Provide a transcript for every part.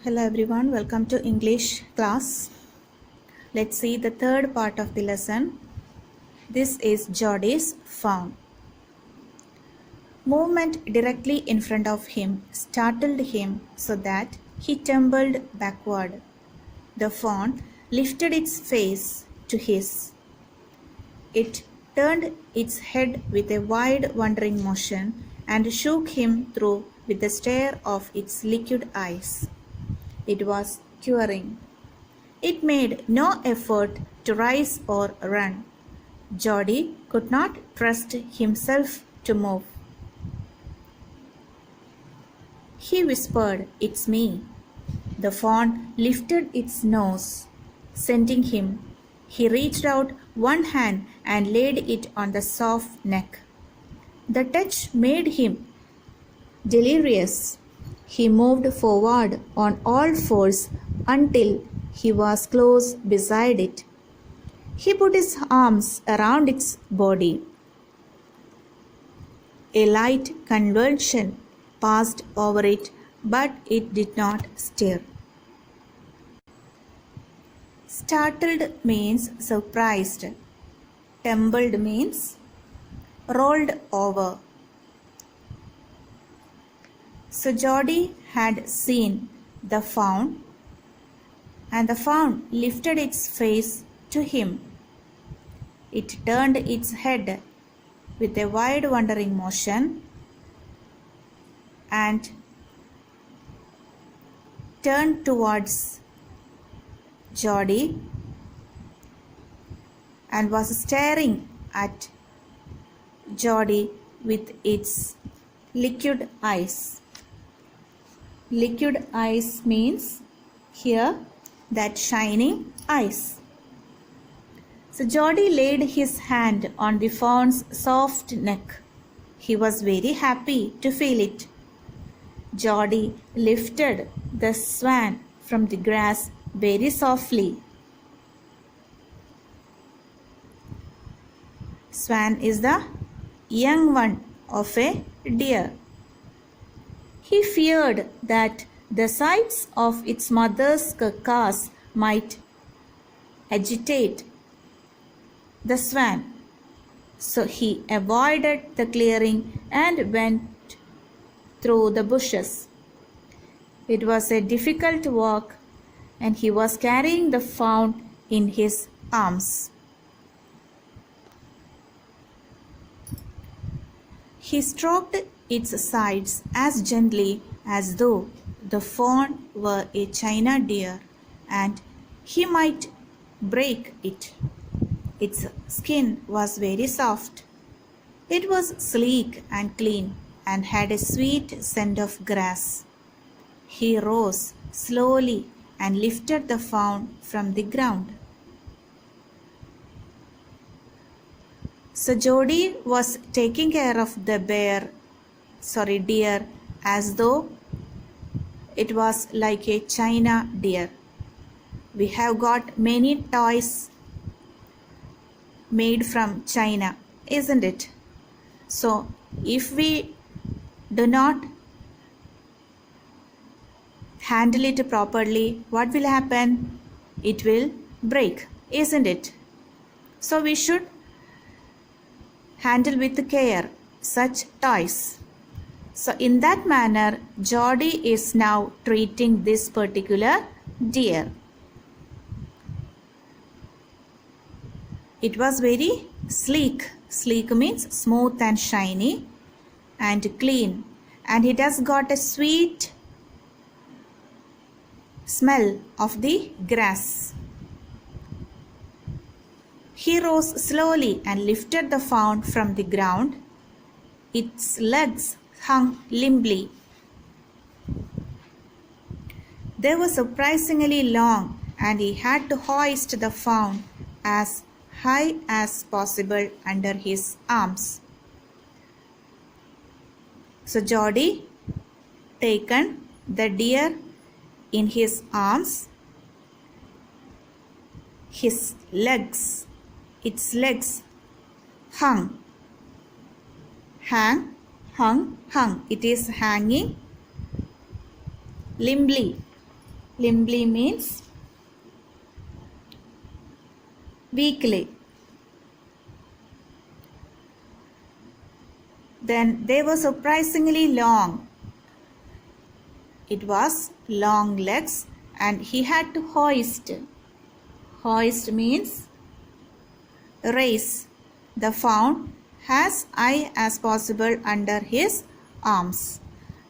Hello everyone, welcome to English class. Let's see the third part of the lesson. This is Geordie's fawn. Movement directly in front of him startled him so that he tumbled backward. The fawn lifted its face to his. It turned its head with a wide wondering motion and shook him through with the stare of its liquid eyes. It was curing. It made no effort to rise or run. Geordie could not trust himself to move. He whispered, "It's me." The fawn lifted its nose, scenting him. He reached out one hand and laid it on the soft neck. The touch made him delirious. He moved forward on all fours until he was close beside it. He put his arms around its body. A light convulsion passed over it, but it did not stir. Startled means surprised. Tumbled means rolled over. So Geordie had seen the fawn, and the fawn lifted its face to him. It turned its head with a wide wondering motion and turned towards Geordie and was staring at Geordie with its liquid eyes. Liquid eyes means here that shining eyes. So Geordie laid his hand on the fawn's soft neck. He was very happy to feel it. Geordie lifted the swan from the grass very softly. Swan is the young one of a deer. He feared that the sides of its mother's carcass might agitate the swan. So he avoided the clearing and went through the bushes. It was a difficult walk, and he was carrying the fawn in his arms. He stroked its sides as gently as though the fawn were a china deer and he might break it. Its skin was very soft. It was sleek and clean and had a sweet scent of grass. He rose slowly and lifted the fawn from the ground. So Geordie was taking care of the deer as though it was like a china deer. We have got many toys made from china, isn't it? So if we do not handle it properly, what will happen? It will break, isn't it? So we should handle with care such toys. So in that manner, Geordie is now treating this particular deer. It was very sleek. Sleek means smooth and shiny and clean, and it has got a sweet smell of the grass. He rose slowly and lifted the fawn from the ground. Its legs hung limply. They were surprisingly long, and he had to hoist the fawn as high as possible under his arms. So Geordie taken the deer in his arms. Its legs hung. Hung. It is hanging limply. Limply means weakly. Then they were surprisingly long. It was long legs and he had to hoist. Hoist means raise the fawn as high as possible under his arms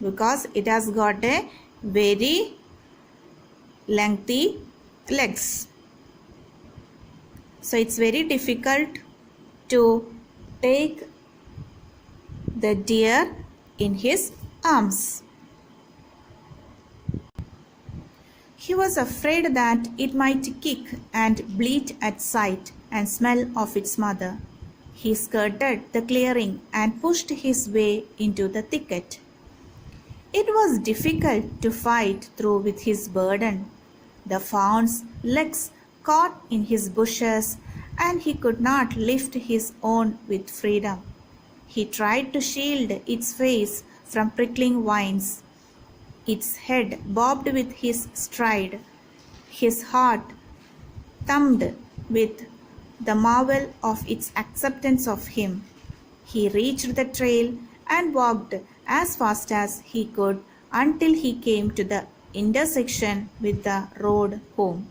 because it has got a very lengthy legs. So it's very difficult to take the deer in his arms. He was afraid that it might kick and bleat at sight and smell of its mother. He skirted the clearing and pushed his way into the thicket. It was difficult to fight through with his burden. The fawn's legs caught in his bushes and he could not lift his own with freedom. He tried to shield its face from prickling vines. Its head bobbed with his stride. His heart thumped with the marvel of its acceptance of him. He reached the trail and walked as fast as he could until he came to the intersection with the road home.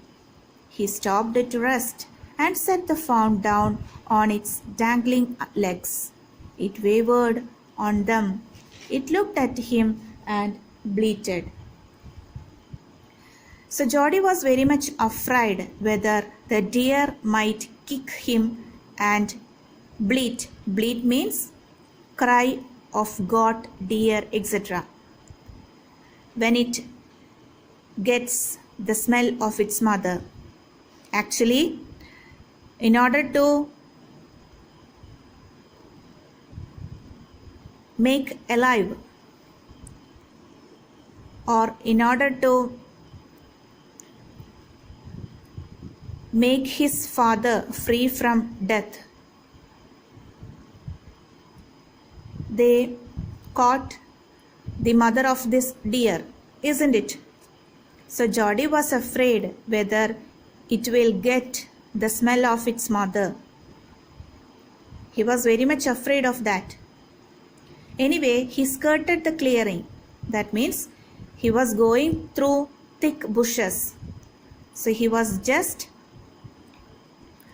He stopped to rest and set the fawn down on its dangling legs. It wavered on them. It looked at him and bleated. So Jody was very much afraid whether the deer might kick him and bleat. Bleat means cry of goat, deer, etc. When it gets the smell of its mother. Actually, in order to make alive or in order to make his father free from death, they caught the mother of this deer, isn't it? So Jody was afraid whether it will get the smell of its mother. He was very much afraid of that. Anyway, he skirted the clearing. That means he was going through thick bushes. So he was just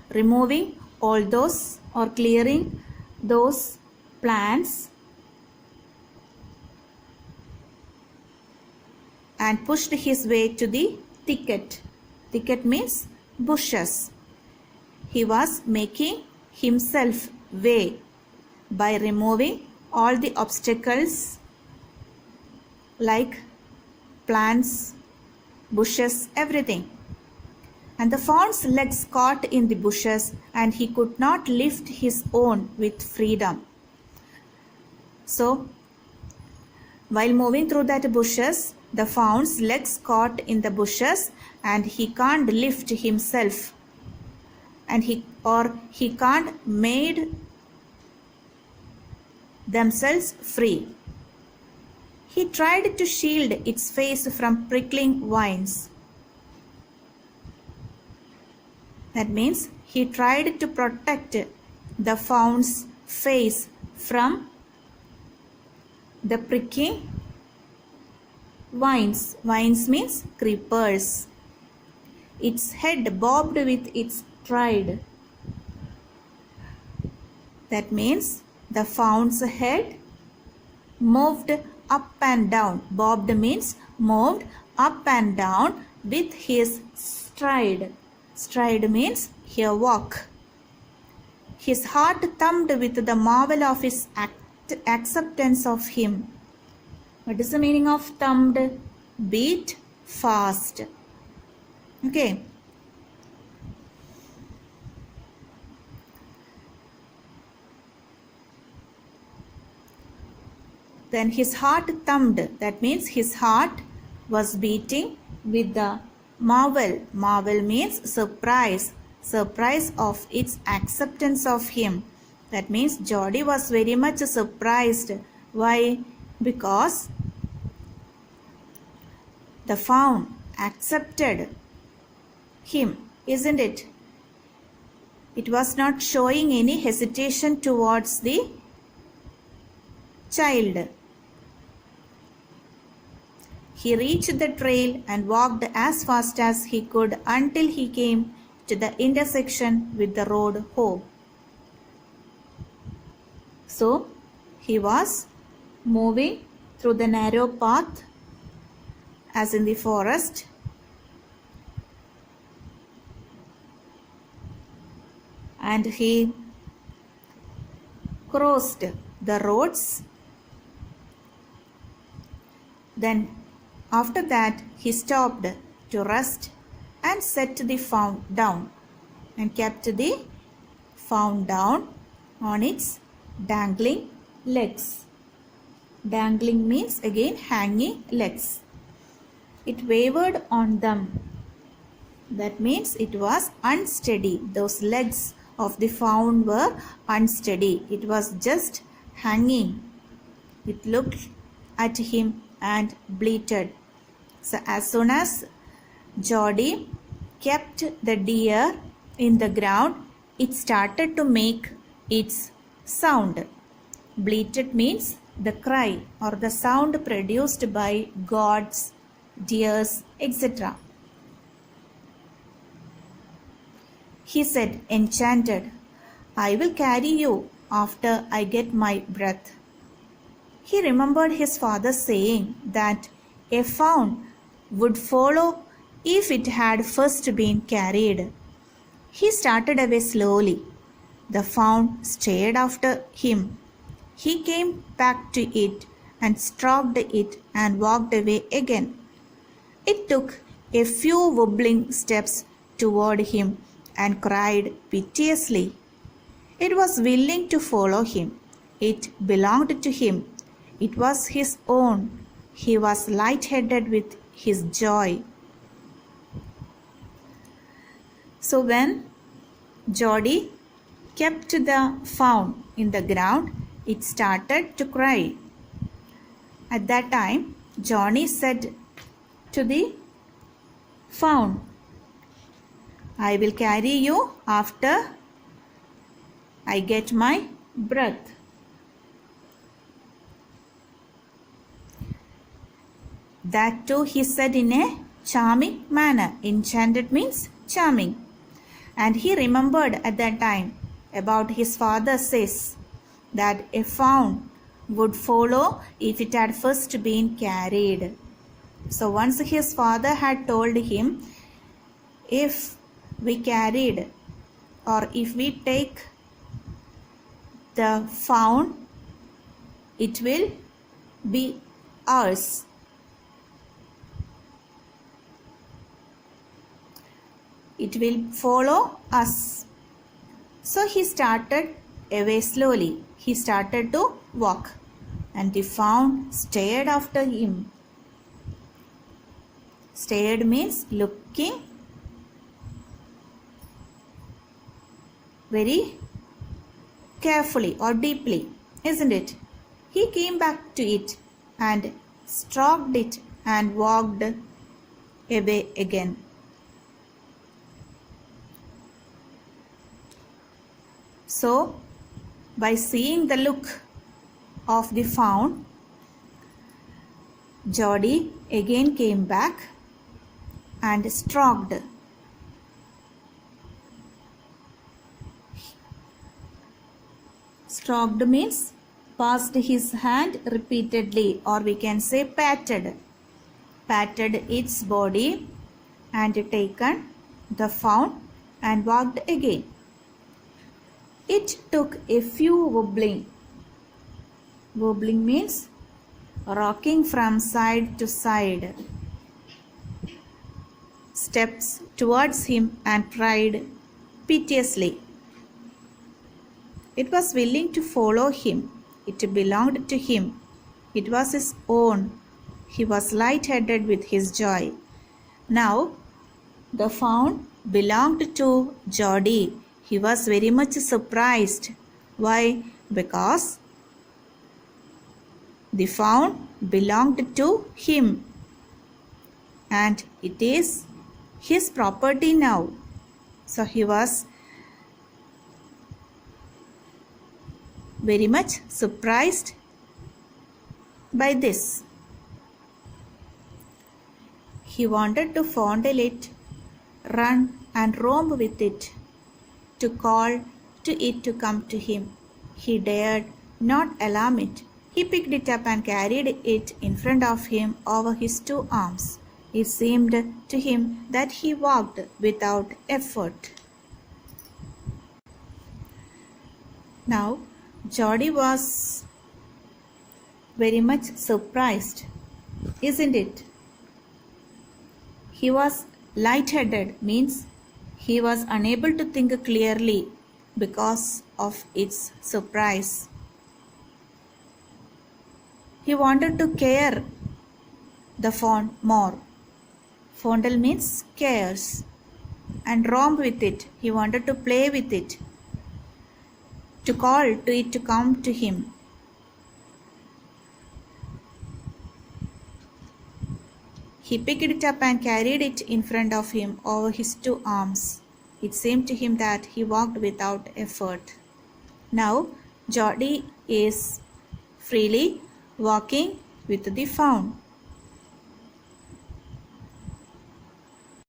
removing all those or clearing those plants and pushed his way to the thicket. Thicket means bushes. He was making himself way by removing all the obstacles like plants, bushes, everything. And the fawn's legs caught in the bushes and he could not lift his own with freedom. So, while moving through that bushes, the fawn's legs caught in the bushes and he can't lift himself and he can't made themselves free. He tried to shield its face from prickling vines. That means he tried to protect the fawn's face from the pricking vines. Vines means creepers. Its head bobbed with its stride. That means the fawn's head moved up and down. Bobbed means moved up and down with his stride. Stride means a walk. His heart thumped with the marvel of his acceptance of him. What is the meaning of thumped? Beat fast. Okay. Then his heart thumped. That means his heart was beating with the marvel. Marvel means surprise. Surprise of its acceptance of him. That means Jody was very much surprised. Why? Because the fawn accepted him, isn't it? It was not showing any hesitation towards the child. He reached the trail and walked as fast as he could until he came to the intersection with the road home. So, he was moving through the narrow path as in the forest. And he crossed the roads. Then after that he stopped to rest and set the fawn down and kept the fawn down on its dangling legs. Dangling means again hanging legs. It wavered on them. That means it was unsteady. Those legs of the fawn were unsteady. It was just hanging. It looked at him and bleated. So as soon as Jody kept the deer in the ground, it started to make its sound. Bleated means the cry or the sound produced by goats, deers, etc. He said, enchanted, I will carry you after I get my breath. He remembered his father saying that a fawn would follow if it had first been carried. He started away slowly. The fawn stared after him. He came back to it and stroked it and walked away again. It took a few wobbling steps toward him and cried piteously. It was willing to follow him. It belonged to him. It was his own. He was light-headed with his joy. So when Jody kept the fawn in the ground, it started to cry. At that time, Johnny said to the fawn, I will carry you after I get my breath. That too he said in a charming manner. Enchanted means charming. And he remembered at that time about his father says that a fawn would follow if it had first been carried. So once his father had told him, if we carried or if we take the fawn, it will be ours. It will follow us. So he started away slowly. He started to walk and the fawn stared after him. Stared means looking very carefully or deeply, isn't it? He came back to it and stroked it and walked away again. So, by seeing the look of the fawn, Jody again came back and stroked. Stroked means passed his hand repeatedly, or we can say patted. Patted its body and taken the fawn and walked again. It took a few wobbling. Wobbling means rocking from side to side. Steps towards him and cried piteously. It was willing to follow him. It belonged to him. It was his own. He was light-headed with his joy. Now, the fawn belonged to Jody. He was very much surprised. Why? Because the fawn belonged to him and it is his property now. So he was very much surprised by this. He wanted to fondle it, run and romp with it, to call to it to come to him. He dared not alarm it. He picked it up and carried it in front of him over his 2 arms. It seemed to him that he walked without effort. Now, Geordie was very much surprised, isn't it? He was light-headed, means he was unable to think clearly because of its surprise. He wanted to care the fawn more. Fondle means cares. And romp with it. He wanted to play with it. To call to it to come to him. He picked it up and carried it in front of him over his 2 arms. It seemed to him that he walked without effort. Now, Geordie is freely walking with the fawn.